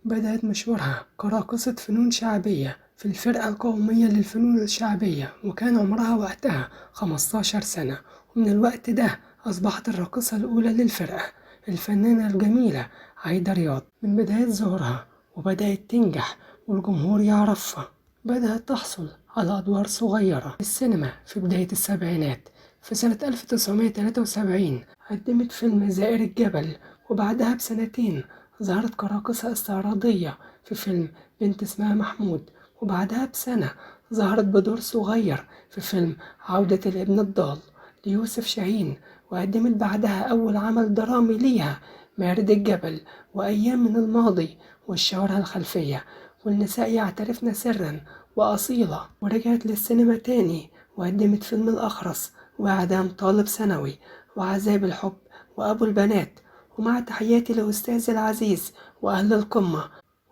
بدأت مشوارها كراقصة فنون شعبية في الفرقة القومية للفنون الشعبية، وكان عمرها وقتها 15 سنة. ومن الوقت ده أصبحت الراقصة الأولى للفرقة، الفنانة الجميلة عايدة رياض. من بداية ظهورها وبدأت تنجح والجمهور يعرفها، بدأت تحصل على أدوار صغيرة في السينما في بداية السبعينات. في سنة 1973 قدمت فيلم زائر الجبل، وبعدها بسنتين ظهرت كراقصة استعراضية في فيلم بنت اسمها محمود، وبعدها بسنة ظهرت بدور صغير في فيلم عودة الابن الضال ليوسف شاهين، وقدمت بعدها أول عمل درامي ليها مارد الجبل وأيام من الماضي والشوارع الخلفية والنساء يعترفن سرا وأصيلة. ورجعت للسينما تاني وقدمت فيلم الأخرس وإعدام طالب ثانوي وعذاب الحب وأبو البنات، ومع تحياتي لأستاذي العزيز وأهل القمة.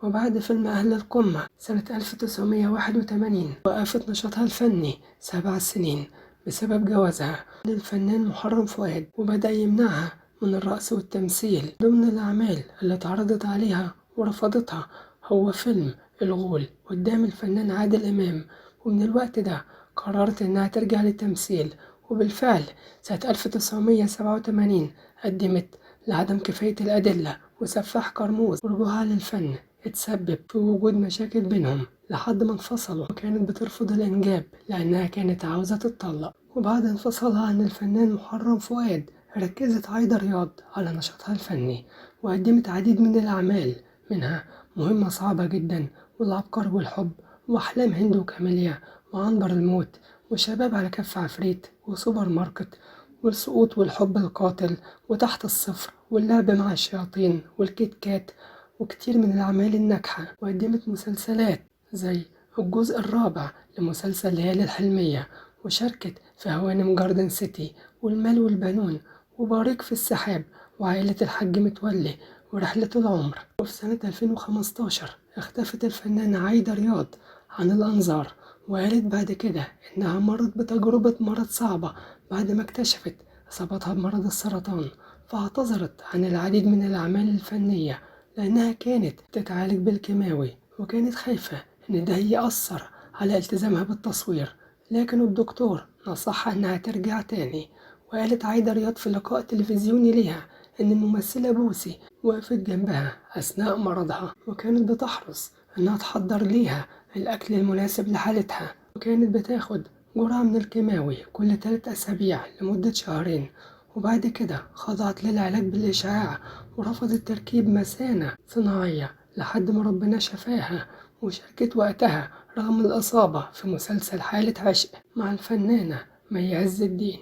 وبعد فيلم أهل القمة سنة 1981 وقفت نشاطها الفني 7 سنين بسبب جوازها للفنان محرم فؤاد، وبدأ يمنعها من الرقص والتمثيل. ضمن الأعمال اللي اتعرضت عليها ورفضتها هو فيلم الغول قدام الفنان عادل إمام. ومن الوقت ده قررت إنها ترجع للتمثيل، وبالفعل سنة 1987 قدمت لعدم كفاية الأدلة وسفاح كرموز. ورجوعها للفن اتسبب في وجود مشاكل بينهم لحد ما انفصلوا، وكانت بترفض الإنجاب لأنها كانت عاوزة تتطلق. وبعد انفصالها عن الفنان محرم فؤاد ركزت عايدة رياض على نشاطها الفني وقدمت عديد من الأعمال، منها مهمة صعبة جدا والعبقر والحب وأحلام هند وكاميليا وعنبر الموت وشباب على كف عفريت وسوبر ماركت والسقوط والحب القاتل وتحت الصفر واللعب مع الشياطين والكيت كات وكتير من الأعمال الناجحة. وقدمت مسلسلات زي الجزء الرابع لمسلسل ليالي الحلمية، وشاركت في هوانم جاردن سيتي والمال والبنون وبارق في السحاب وعائلة الحاج متولي ورحلة العمر. وفي سنة 2015 اختفت الفنانة عايدة رياض عن الأنظار، وقالت بعد كده إنها مرت بتجربة مرض صعبة بعد ما اكتشفت إصابتها بمرض السرطان، فاعتذرت عن العديد من الأعمال الفنية لأنها كانت تتعالج بالكيماوي، وكانت خايفة إن ده يأثر على التزامها بالتصوير. لكن الدكتور نصحها إنها ترجع تاني. وقالت عايدة رياض في لقاء تلفزيوني ليها إن الممثلة بوسي وقفت جنبها أثناء مرضها، وكانت بتحرص إنها تحضر ليها الأكل المناسب لحالتها، وكانت بتاخد جرعة من الكيماوي كل 3 أسابيع لمدة شهرين. وبعد كده خضعت للعلاج بالإشعاع ورفضت تركيب مثانة صناعية لحد ما ربنا شفاها. وشاركت وقتها رغم الإصابة في مسلسل حالة عشق مع الفنانة مي عز الدين.